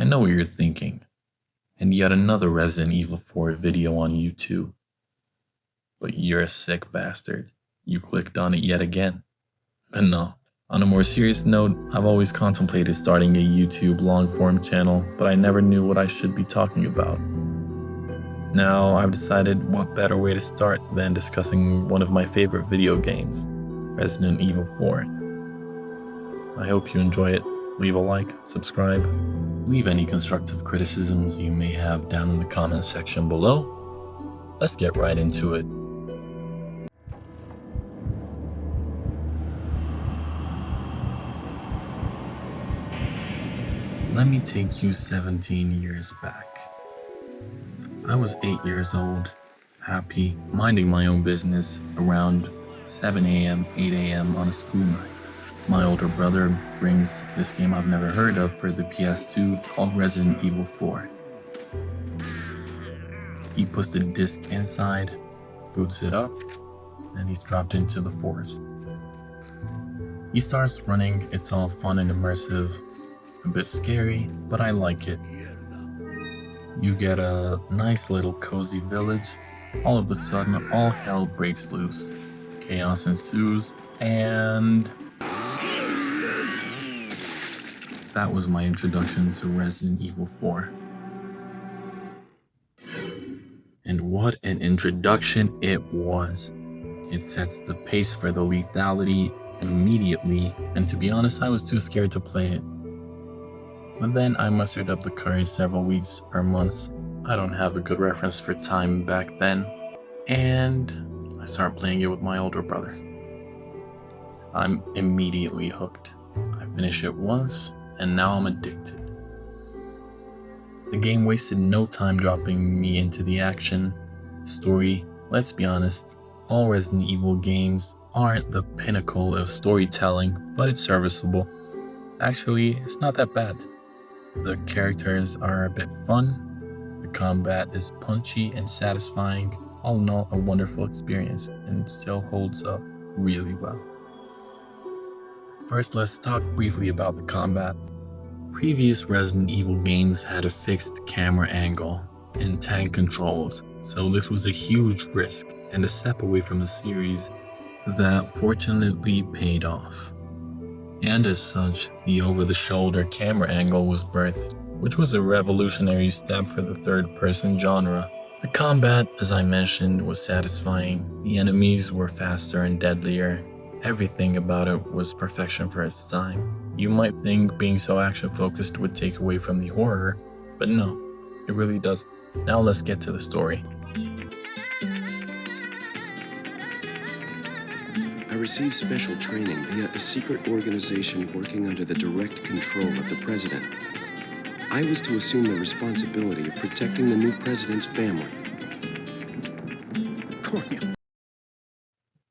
I know what you're thinking, and yet another Resident Evil 4 video on YouTube. But you're a sick bastard. You clicked on it yet again. But no. On a more serious note, I've always contemplated starting a YouTube long-form channel, but I never knew what I should be talking about. Now I've decided what better way to start than discussing one of my favorite video games, Resident Evil 4. I hope you enjoy it. Leave a like, subscribe, leave any constructive criticisms you may have down in the comment section below. Let's get right into it. Let me take you 17 years back. I was 8 years old, happy, minding my own business around 7 a.m., 8 a.m. on a school night. My older brother brings this game I've never heard of for the PS2 called Resident Evil 4. He puts the disc inside, boots it up, and he's dropped into the forest. He starts running, it's all fun and immersive, a bit scary, but I like it. You get a nice little cozy village. All of a sudden, all hell breaks loose. Chaos ensues, and that was my introduction to Resident Evil 4. And what an introduction it was. It sets the pace for the lethality immediately, and to be honest, I was too scared to play it. But then I mustered up the courage several weeks or months, I don't have a good reference for time back then, and I started playing it with my older brother. I'm immediately hooked. I finished it once, and now I'm addicted. The game wasted no time dropping me into the action. Story, let's be honest, all Resident Evil games aren't the pinnacle of storytelling, but it's serviceable. Actually, it's not that bad. The characters are a bit fun, the combat is punchy and satisfying, all in all a wonderful experience, and still holds up really well. First, let's talk briefly about the combat. Previous Resident Evil games had a fixed camera angle and tank controls, so this was a huge risk and a step away from the series that fortunately paid off. And as such, the over-the-shoulder camera angle was birthed, which was a revolutionary step for the third-person genre. The combat, as I mentioned, was satisfying, the enemies were faster and deadlier, everything about it was perfection for its time. You might think being so action-focused would take away from the horror, but no, it really doesn't. Now let's get to the story. I received special training via a secret organization working under the direct control of the president. I was to assume the responsibility of protecting the new president's family.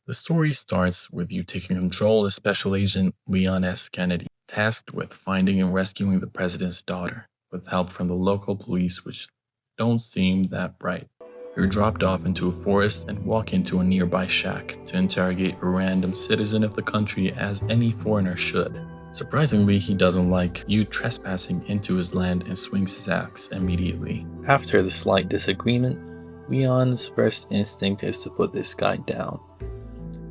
The story starts with you taking control as Special Agent Leon S. Kennedy, tasked with finding and rescuing the president's daughter, with help from the local police, which don't seem that bright. You're dropped off into a forest and walk into a nearby shack to interrogate a random citizen of the country as any foreigner should. Surprisingly, he doesn't like you trespassing into his land and swings his axe immediately. After the slight disagreement, Leon's first instinct is to put this guy down.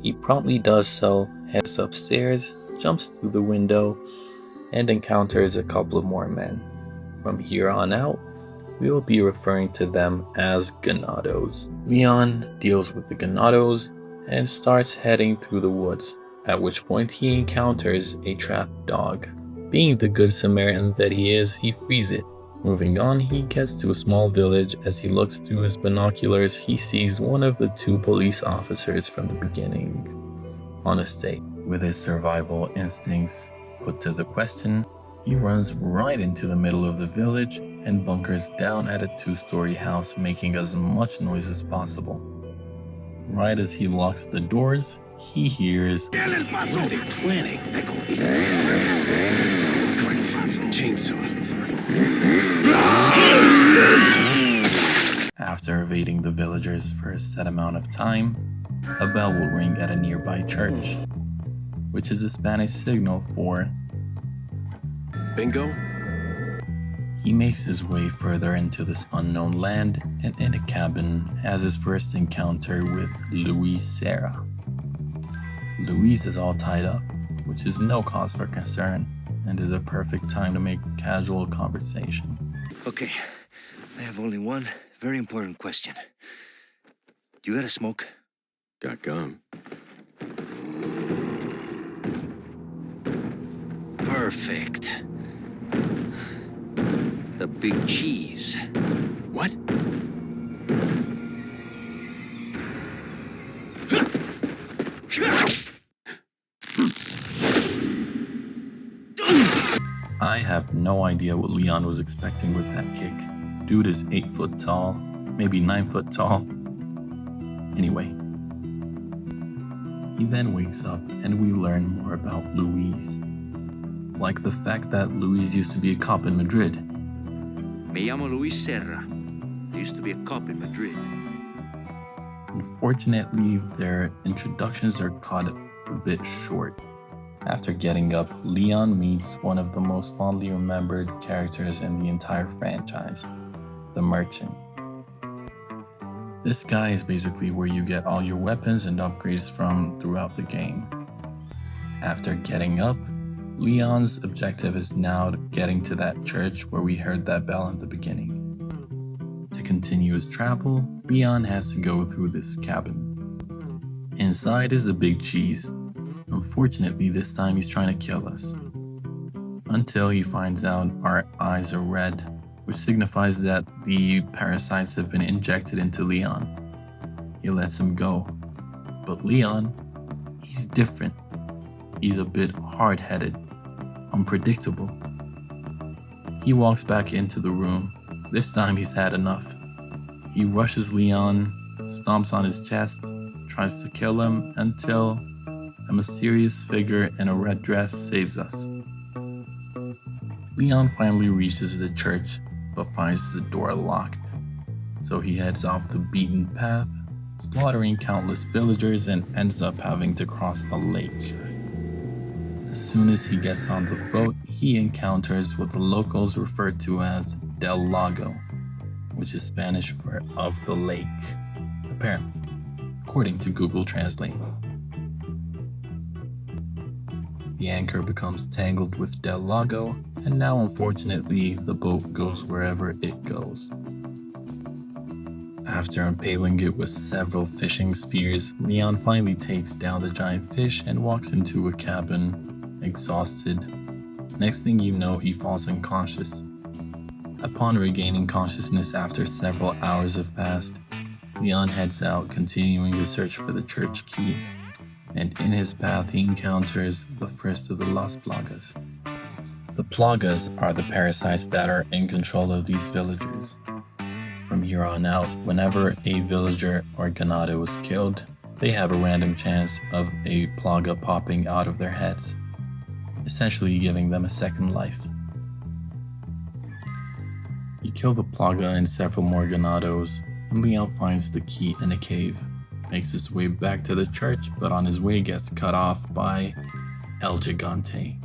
He promptly does so, heads upstairs, jumps through the window, and encounters a couple of more men. From here on out, we will be referring to them as Ganados. Leon deals with the Ganados and starts heading through the woods, at which point he encounters a trapped dog. Being the good Samaritan that he is, he frees it. Moving on, he gets to a small village. As he looks through his binoculars, he sees one of the two police officers from the beginning on a stake. With his survival instincts put to the question, he runs right into the middle of the village and bunkers down at a 2-story house, making as much noise as possible. Right as he locks the doors, he hears What are they planning? Chainsaw. After evading the villagers for a set amount of time, a bell will ring at a nearby church, which is a Spanish signal for Bingo? He makes his way further into this unknown land and in a cabin has his first encounter with Louise Sarah. Louise is all tied up, which is no cause for concern and is a perfect time to make casual conversation. Okay, I have only one very important question. You got a smoke? Got gum. Perfect. The big cheese. What? I have no idea what Leon was expecting with that kick. Dude is 8 foot tall, maybe 9 foot tall. Anyway, he then wakes up and we learn more about Louise. Like the fact that Louise used to be a cop in Madrid. Me llamo Luis Serra. I used to be a cop in Madrid. Unfortunately, their introductions are cut a bit short. After getting up, Leon meets one of the most fondly remembered characters in the entire franchise, the Merchant. This guy is basically where you get all your weapons and upgrades from throughout the game. After getting up, Leon's objective is now getting to that church where we heard that bell in the beginning. To continue his travel, Leon has to go through this cabin. Inside is the big cheese. Unfortunately, this time he's trying to kill us. Until he finds out our eyes are red, which signifies that the parasites have been injected into Leon. He lets him go. But Leon, he's different. He's a bit hard-headed, unpredictable. He walks back into the room. This time he's had enough. He rushes Leon, stomps on his chest, tries to kill him until a mysterious figure in a red dress saves us. Leon finally reaches the church, but finds the door locked. So he heads off the beaten path, slaughtering countless villagers and ends up having to cross a lake. As soon as he gets on the boat, he encounters what the locals refer to as Del Lago, which is Spanish for of the lake, apparently, according to Google Translate. The anchor becomes tangled with Del Lago, and now unfortunately the boat goes wherever it goes. After impaling it with several fishing spears, Leon finally takes down the giant fish and walks into a cabin, exhausted. Next thing you know, he falls unconscious. Upon regaining consciousness after several hours have passed, Leon heads out, continuing to search for the church key. And in his path he encounters the first of the Las Plagas. The Plagas are the parasites that are in control of these villagers. From here on out, whenever a villager or ganado is killed, they have a random chance of a Plaga popping out of their heads, essentially giving them a second life. You kill the Plaga and several more ganados, and Leon finds the key in a cave. Makes his way back to the church, but on his way gets cut off by El Gigante.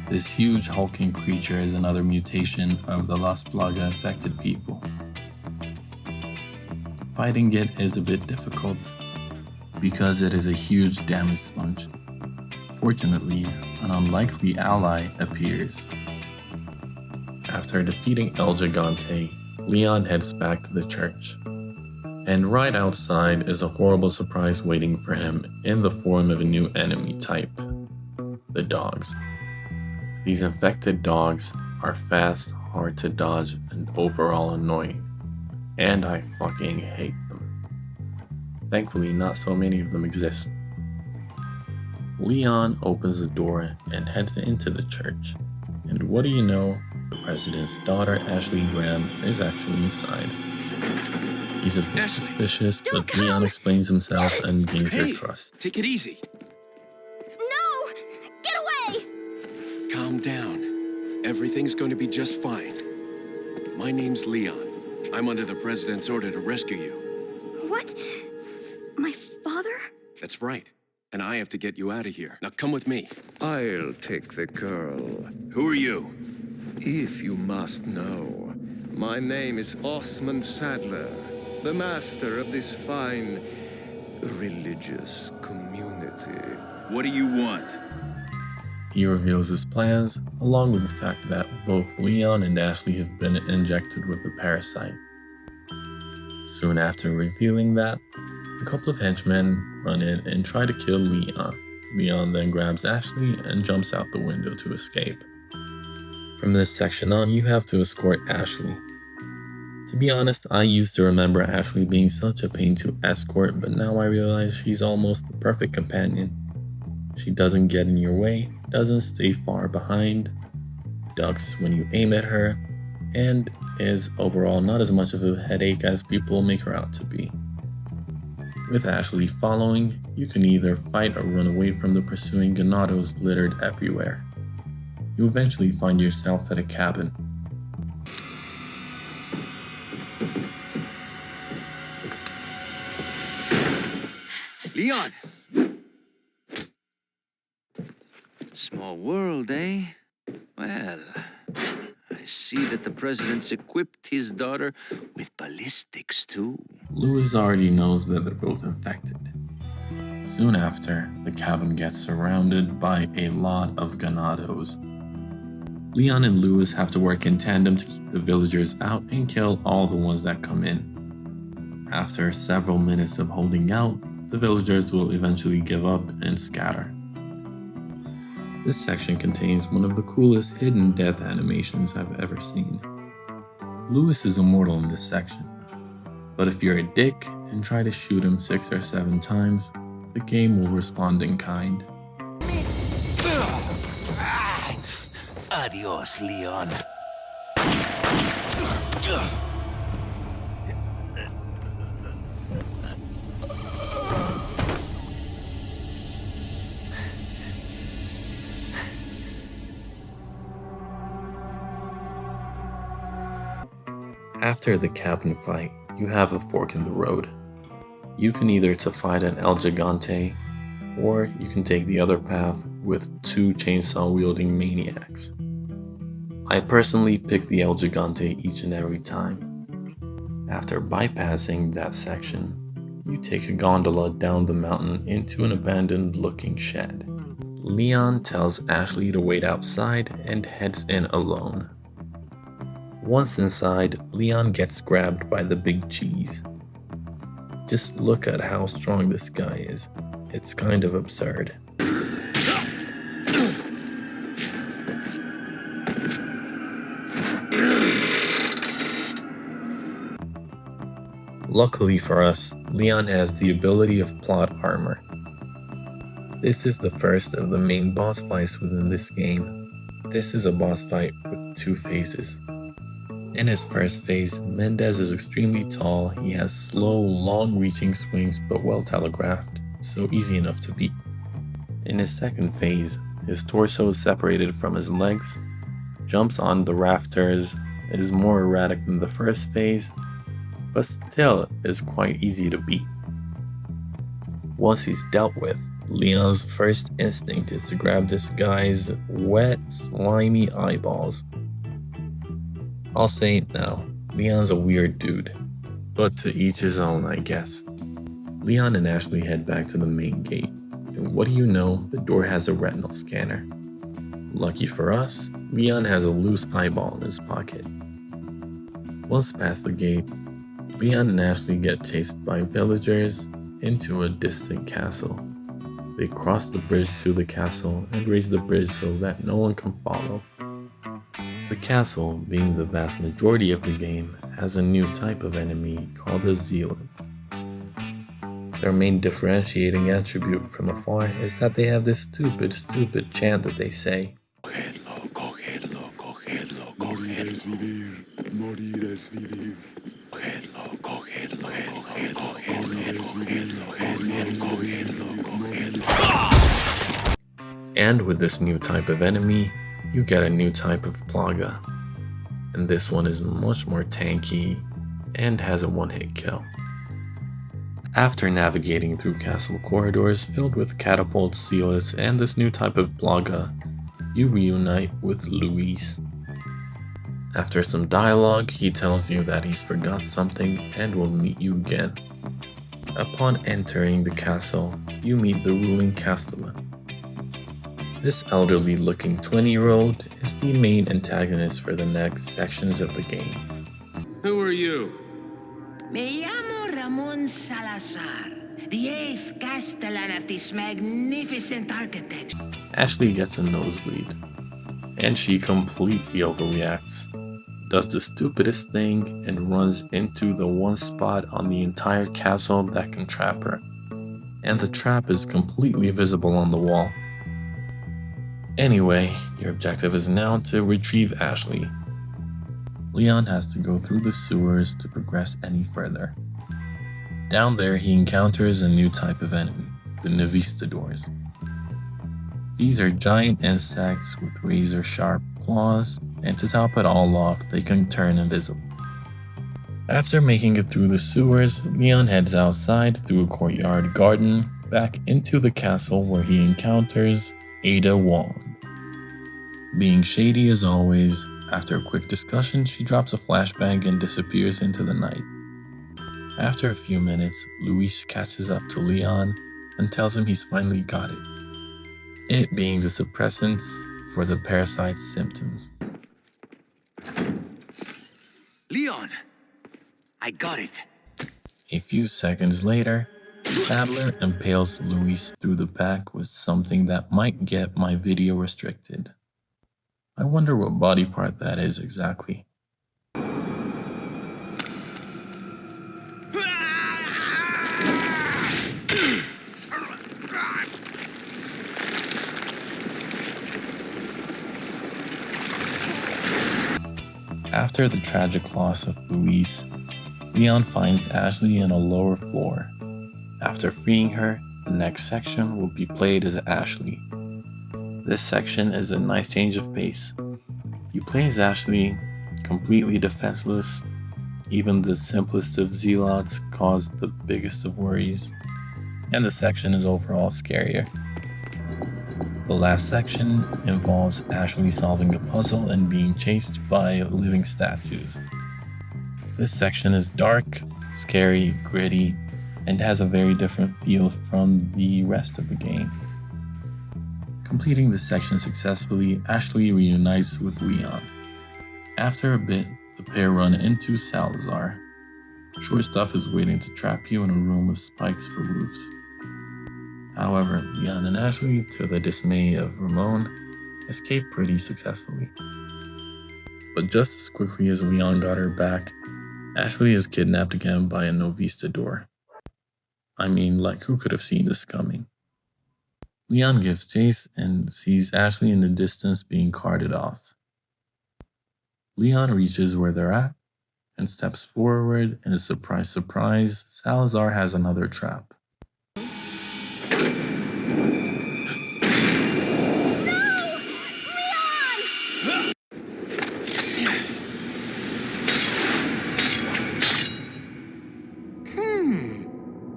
This huge hulking creature is another mutation of the Las Plaga infected people. Fighting it is a bit difficult because it is a huge damage sponge. Fortunately, an unlikely ally appears. After defeating El Gigante, Leon heads back to the church. And right outside is a horrible surprise waiting for him in the form of a new enemy type, the dogs. These infected dogs are fast, hard to dodge, and overall annoying. And I fucking hate them. Thankfully, not so many of them exist. Leon opens the door and heads into the church. And what do you know? The president's daughter, Ashley Graham, is actually inside. He's a bit suspicious, but Leon explains himself and gains her trust. Take it easy. No! Get away! Calm down. Everything's going to be just fine. My name's Leon. I'm under the president's order to rescue you. What? My father? That's right. And I have to get you out of here. Now come with me. I'll take the girl. Who are you? If you must know, my name is Osmond Sadler, the master of this fine religious community. What do you want? He reveals his plans, along with the fact that both Leon and Ashley have been injected with the parasite. Soon after revealing that, a couple of henchmen run in and try to kill Leon. Leon then grabs Ashley and jumps out the window to escape. From this section on, you have to escort Ashley. To be honest, I used to remember Ashley being such a pain to escort, but now I realize she's almost the perfect companion. She doesn't get in your way, doesn't stay far behind, ducks when you aim at her, and is overall not as much of a headache as people make her out to be. With Ashley following, you can either fight or run away from the pursuing ganados littered everywhere. You eventually find yourself at a cabin. Leon! Small world, eh? Well, I see that the president's equipped his daughter with ballistics, too. Louis already knows that they're both infected. Soon after, the cabin gets surrounded by a lot of ganados. Leon and Louis have to work in tandem to keep the villagers out and kill all the ones that come in. After several minutes of holding out, the villagers will eventually give up and scatter. This section contains one of the coolest hidden death animations I've ever seen. Louis is immortal in this section, but if you're a dick and try to shoot him 6 or 7 times, the game will respond in kind. Adios, Leon. After the cabin fight, you have a fork in the road. You can either to fight an El Gigante, or you can take the other path with 2 chainsaw-wielding maniacs. I personally pick the El Gigante each and every time. After bypassing that section, you take a gondola down the mountain into an abandoned-looking shed. Leon tells Ashley to wait outside and heads in alone. Once inside, Leon gets grabbed by the big cheese. Just look at how strong this guy is. It's kind of absurd. Luckily for us, Leon has the ability of plot armor. This is the first of the main boss fights within this game. This is a boss fight with 2 phases. In his first phase, Mendez is extremely tall, he has slow, long-reaching swings but well telegraphed, so easy enough to beat. In his second phase, his torso is separated from his legs, jumps on the rafters, is more erratic than the first phase, but still is quite easy to beat. Once he's dealt with, Leon's first instinct is to grab this guy's wet, slimy eyeballs. I'll say it now, Leon's a weird dude, but to each his own, I guess. Leon and Ashley head back to the main gate, and what do you know, the door has a retinal scanner. Lucky for us, Leon has a loose eyeball in his pocket. Once past the gate, Leon and Ashley get chased by villagers into a distant castle. They cross the bridge to the castle and raise the bridge so that no one can follow. The castle, being the vast majority of the game, has a new type of enemy called a Zealot. Their main differentiating attribute from afar is that they have this stupid chant that they say. Cogedlo, cogedlo, cogedlo, cogedlo. Morir es vivir. Cogedlo, cogedlo, cogedlo. And with this new type of enemy, you get a new type of Plaga, and this one is much more tanky and has a one-hit kill. After navigating through castle corridors filled with catapults, zealots, and this new type of Plaga, you reunite with Luis. After some dialogue, he tells you that he's forgot something and will meet you again. Upon entering the castle, you meet the ruling castellan. This elderly looking 20-year-old is the main antagonist for the next sections of the game. Who are you? Me llamo Ramon Salazar, the 8th Castellan of this magnificent architecture. Ashley gets a nosebleed, and she completely overreacts, does the stupidest thing, and runs into the one spot on the entire castle that can trap her. And the trap is completely visible on the wall. Anyway, your objective is now to retrieve Ashley. Leon has to go through the sewers to progress any further. Down there, he encounters a new type of enemy, the Navistadors. These are giant insects with razor-sharp claws, and to top it all off, they can turn invisible. After making it through the sewers, Leon heads outside through a courtyard garden, back into the castle where he encounters Ada Wong. Being shady as always, after a quick discussion, she drops a flashbang and disappears into the night. After a few minutes, Luis catches up to Leon and tells him he's finally got it. It being the suppressants for the parasite's symptoms. Leon! I got it. A few seconds later, Sadler impales Luis through the back with something that might get my video restricted. I wonder what body part that is exactly. After the tragic loss of Luis, Leon finds Ashley in a lower floor. After freeing her, the next section will be played as Ashley. This section is a nice change of pace. You play as Ashley, completely defenseless. Even the simplest of zealots cause the biggest of worries, and the section is overall scarier. The last section involves Ashley solving a puzzle and being chased by living statues. This section is dark, scary, gritty, and has a very different feel from the rest of the game. Completing this section successfully, Ashley reunites with Leon. After a bit, the pair run into Salazar. Short Stuff is waiting to trap you in a room with spikes for roofs. However, Leon and Ashley, to the dismay of Ramon, escape pretty successfully. But just as quickly as Leon got her back, Ashley is kidnapped again by a Novistador. I mean, like, who could have seen this coming? Leon gives chase and sees Ashley in the distance being carted off. Leon reaches where they're at and steps forward, and surprise, surprise, Salazar has another trap.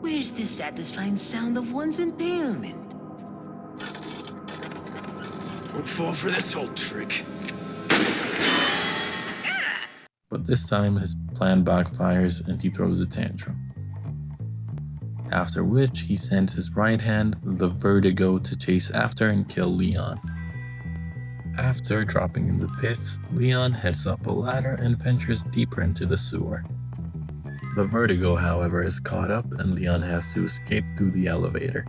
Where's the satisfying sound of one's impalement? Won't fall for this old trick. But this time his plan backfires and he throws a tantrum. After which he sends his right hand, the Vertigo, to chase after and kill Leon. After dropping in the pits, Leon heads up a ladder and ventures deeper into the sewer. The Vertigo, however, is caught up and Leon has to escape through the elevator.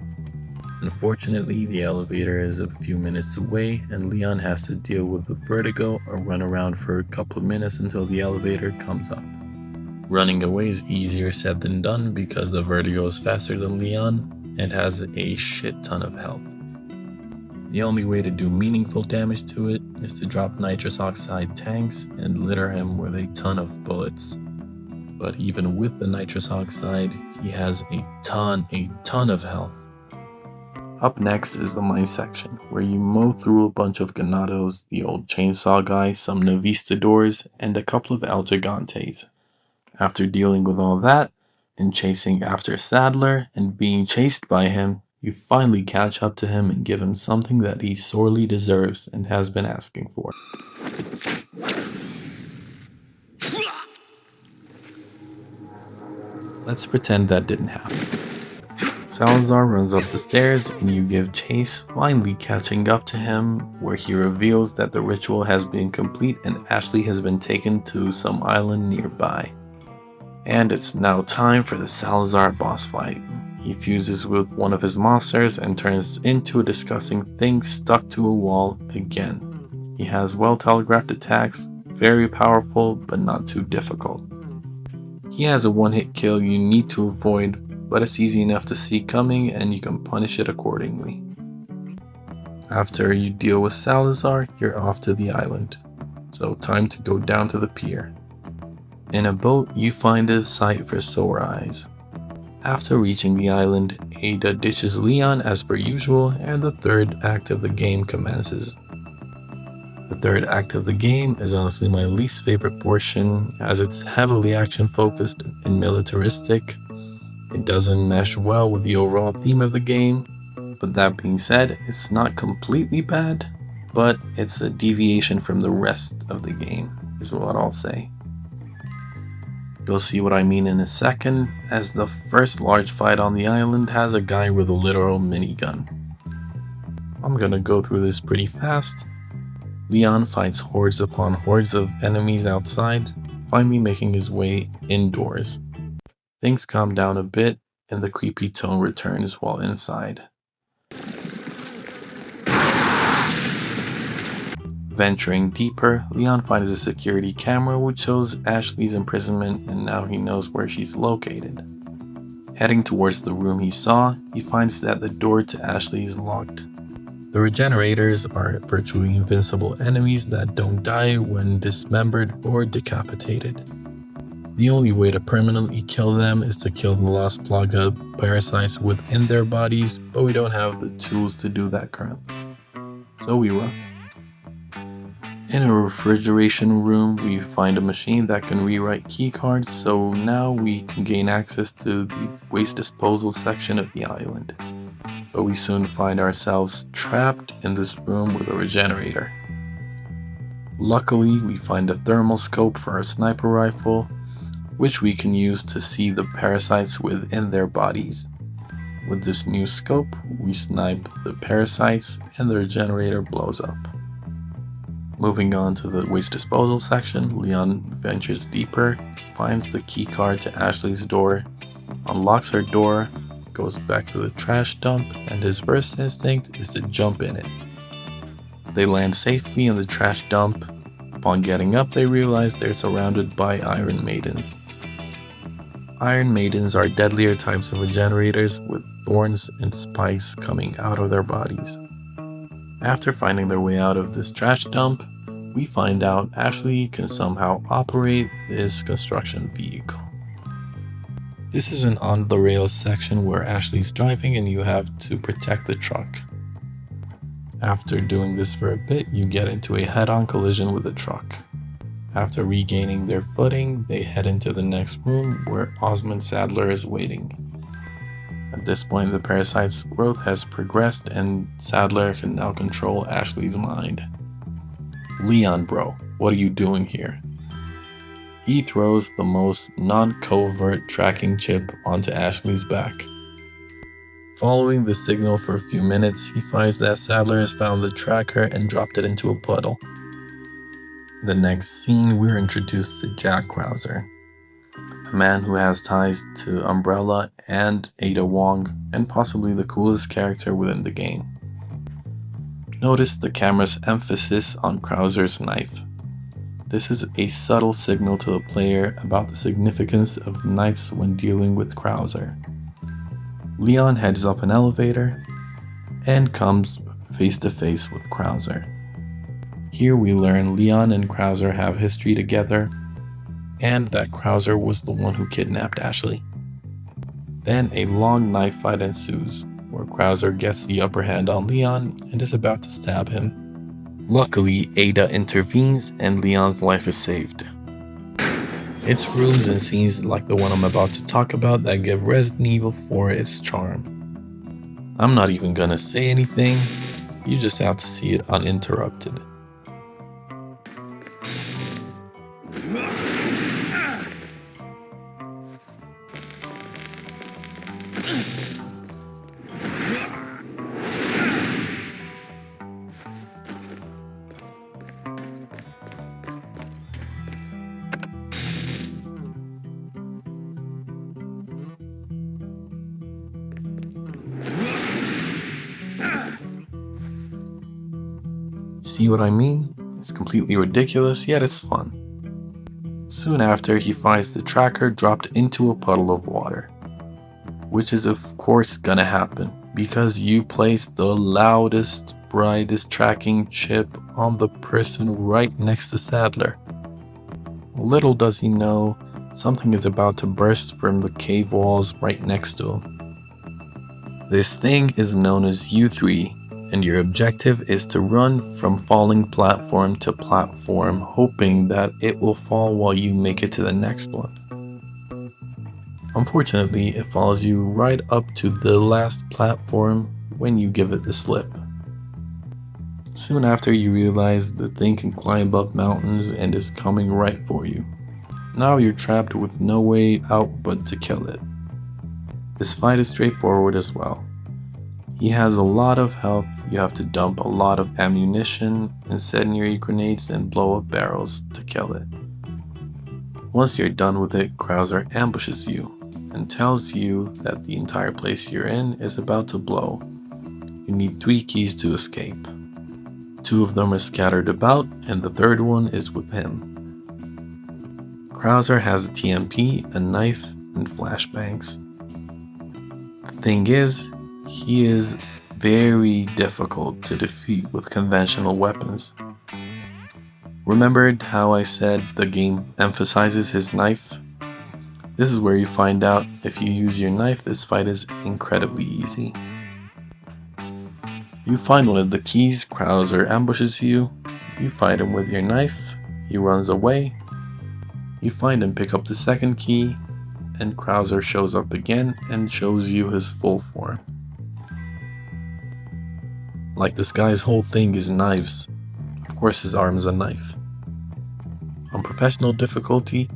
Unfortunately, the elevator is a few minutes away and Leon has to deal with the Vertigo or run around for a couple of minutes until the elevator comes up. Running away is easier said than done because the Vertigo is faster than Leon and has a shit ton of health. The only way to do meaningful damage to it is to drop nitrous oxide tanks and litter him with a ton of bullets. But even with the nitrous oxide, he has a ton of health. Up next is the mine section, where you mow through a bunch of Ganados, the old chainsaw guy, some Navistadors, and a couple of El Gigantes. After dealing with all that, and chasing after Sadler, and being chased by him, you finally catch up to him and give him something that he sorely deserves and has been asking for. Let's pretend that didn't happen. Salazar runs up the stairs and you give chase, finally catching up to him, where he reveals that the ritual has been complete and Ashley has been taken to some island nearby. And it's now time for the Salazar boss fight. He fuses with one of his monsters and turns into a disgusting thing stuck to a wall again. He has well telegraphed attacks, very powerful but not too difficult. He has a one-hit kill you need to avoid, but it's easy enough to see coming and you can punish it accordingly. After you deal with Salazar, you're off to the island. So time to go down to the pier. In a boat, you find a site for sore eyes. After reaching the island, Ada ditches Leon as per usual and the third act of the game commences. The third act of the game is honestly my least favorite portion as it's heavily action focused and militaristic. It doesn't mesh well with the overall theme of the game, but that being said, it's not completely bad, but it's a deviation from the rest of the game, is what I'll say. You'll see what I mean in a second, as the first large fight on the island has a guy with a literal minigun. I'm gonna go through this pretty fast. Leon fights hordes upon hordes of enemies outside, finally making his way indoors. Things calm down a bit, and the creepy tone returns while inside. Venturing deeper, Leon finds a security camera which shows Ashley's imprisonment, and now he knows where she's located. Heading towards the room he saw, he finds that the door to Ashley is locked. The regenerators are virtually invincible enemies that don't die when dismembered or decapitated. The only way to permanently kill them is to kill the Las Plaga parasites within their bodies, but we don't have the tools to do that currently. So we run. In a refrigeration room, we find a machine that can rewrite keycards, so now we can gain access to the waste disposal section of the island. But we soon find ourselves trapped in this room with a regenerator. Luckily, we find a thermal scope for our sniper rifle, which we can use to see the parasites within their bodies. With this new scope, we snipe the parasites and the regenerator blows up. Moving on to the waste disposal section, Leon ventures deeper, finds the key card to Ashley's door, unlocks her door, goes back to the trash dump, and his first instinct is to jump in it. They land safely in the trash dump. Upon getting up, they realize they're surrounded by Iron Maidens. Iron Maidens are deadlier types of regenerators with thorns and spikes coming out of their bodies. After finding their way out of this trash dump, we find out Ashley can somehow operate this construction vehicle. This is an on-the-rails section where Ashley's driving and you have to protect the truck. After doing this for a bit, you get into a head-on collision with the truck. After regaining their footing, they head into the next room where Osmond Sadler is waiting. At this point, the parasite's growth has progressed and Sadler can now control Ashley's mind. Leon, bro, what are you doing here? He throws the most non-covert tracking chip onto Ashley's back. Following the signal for a few minutes, he finds that Sadler has found the tracker and dropped it into a puddle. In the next scene, we're introduced to Jack Krauser, a man who has ties to Umbrella and Ada Wong, and possibly the coolest character within the game. Notice the camera's emphasis on Krauser's knife. This is a subtle signal to the player about the significance of knives when dealing with Krauser. Leon heads up an elevator and comes face to face with Krauser. Here we learn Leon and Krauser have history together, and that Krauser was the one who kidnapped Ashley. Then a long knife fight ensues, where Krauser gets the upper hand on Leon and is about to stab him. Luckily, Ada intervenes and Leon's life is saved. It's rooms and scenes like the one I'm about to talk about that give Resident Evil 4 its charm. I'm not even gonna say anything, you just have to see it uninterrupted. See what I mean? It's completely ridiculous, yet it's fun. Soon after, he finds the tracker dropped into a puddle of water, which is of course gonna happen because you placed the loudest, brightest tracking chip on the person right next to Sadler. Little does he know, something is about to burst from the cave walls right next to him. This thing is known as U3, and your objective is to run from falling platform to platform, hoping that it will fall while you make it to the next one. Unfortunately, it follows you right up to the last platform when you give it the slip. Soon after, you realize the thing can climb up mountains and is coming right for you. Now you're trapped with no way out but to kill it. This fight is straightforward as well. He has a lot of health, you have to dump a lot of ammunition, incendiary grenades, and blow up barrels to kill it. Once you're done with it, Krauser ambushes you and tells you that the entire place you're in is about to blow. You need 3 keys to escape. 2 of them are scattered about, and the third one is with him. Krauser has a TMP, a knife, and flashbangs. The thing is, he is very difficult to defeat with conventional weapons. Remembered how I said the game emphasizes his knife? This is where you find out if you use your knife, this fight is incredibly easy. You find one of the keys, Krauser ambushes you, you fight him with your knife, he runs away, you find and pick up the second key, and Krauser shows up again and shows you his full form. Like this guy's whole thing is knives. Of course his arm is a knife. On professional difficulty,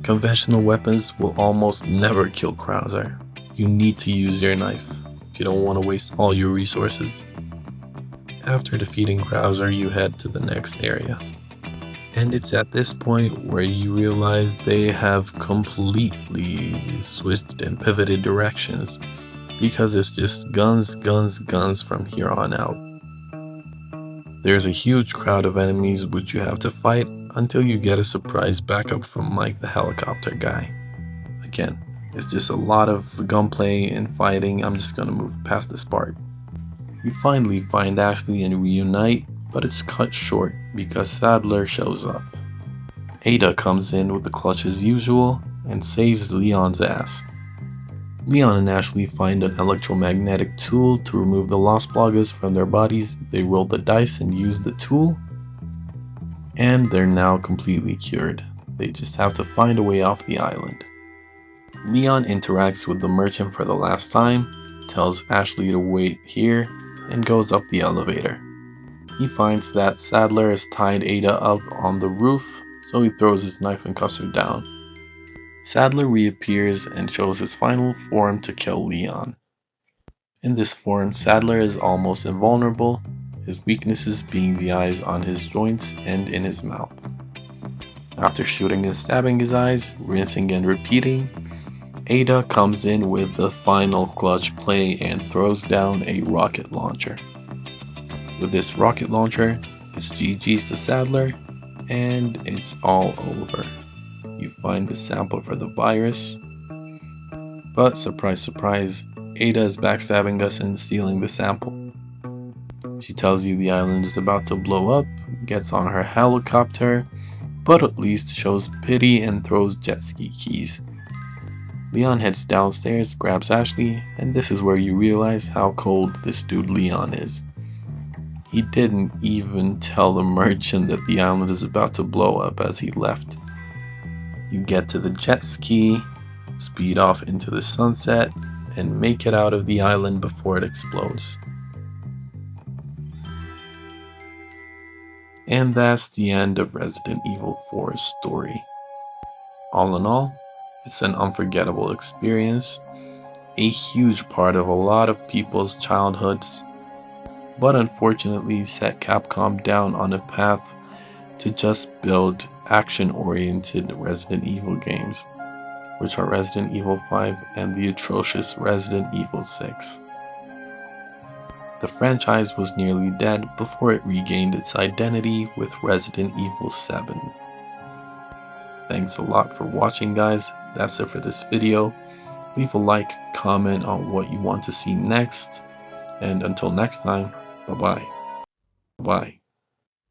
conventional weapons will almost never kill Krauser. You need to use your knife if you don't want to waste all your resources. After defeating Krauser, you head to the next area. And it's at this point where you realize they have completely switched and pivoted directions, because it's just guns, guns, guns from here on out. There's a huge crowd of enemies which you have to fight until you get a surprise backup from Mike the helicopter guy. Again, it's just a lot of gunplay and fighting. I'm just gonna move past this part. You finally find Ashley and reunite, but it's cut short because Sadler shows up. Ada comes in with the clutch as usual and saves Leon's ass. Leon and Ashley find an electromagnetic tool to remove the Lost Bloggers from their bodies. They roll the dice and use the tool, and they're now completely cured. They just have to find a way off the island. Leon interacts with the merchant for the last time, tells Ashley to wait here, and goes up the elevator. He finds that Sadler has tied Ada up on the roof, so he throws his knife and cuts her down. Sadler reappears and shows his final form to kill Leon. In this form, Sadler is almost invulnerable, his weaknesses being the eyes on his joints and in his mouth. After shooting and stabbing his eyes, rinsing and repeating, Ada comes in with the final clutch play and throws down a rocket launcher. With this rocket launcher, it's GG's to Sadler, and it's all over. You find the sample for the virus, but surprise surprise, Ada is backstabbing us and stealing the sample. She tells you the island is about to blow up, gets on her helicopter, but at least shows pity and throws jet ski keys. Leon heads downstairs, grabs Ashley, and this is where you realize how cold this dude Leon is. He didn't even tell the merchant that the island is about to blow up as he left. You get to the jet ski, speed off into the sunset, and make it out of the island before it explodes. And that's the end of Resident Evil 4's story. All in all, it's an unforgettable experience, a huge part of a lot of people's childhoods, but unfortunately set Capcom down on a path to just build action-oriented Resident Evil games, which are Resident Evil 5 and the atrocious Resident Evil 6. The franchise was nearly dead before it regained its identity with Resident Evil 7. Thanks a lot for watching, guys. That's it for this video. Leave a like, comment on what you want to see next, and until next time, bye-bye. Bye.